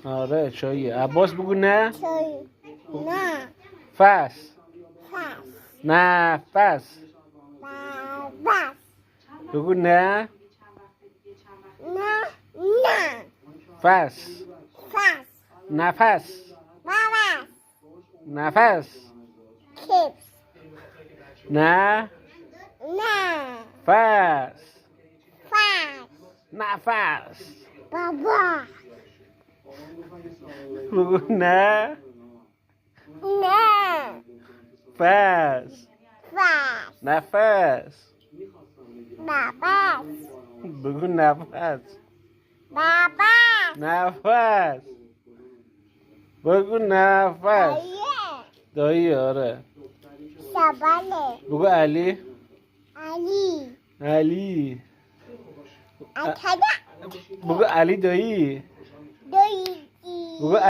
آره چاییه. عباس بگو نه. چای. نه. فس. فس. نفس. بس. بگو نه. نه. نه. فس. فس. نفس. بس. نفس. کیپس. نه. نه. فس. فس. نفس. بابا. بگو نه. نه. فس. فس. نفس. بابا. بگو نفس. بابا. نفس. بگو نفس. دایی آره. شباله. بگو علی. علی. علی. اکدا. بگو علی دایی. دویدی. بگو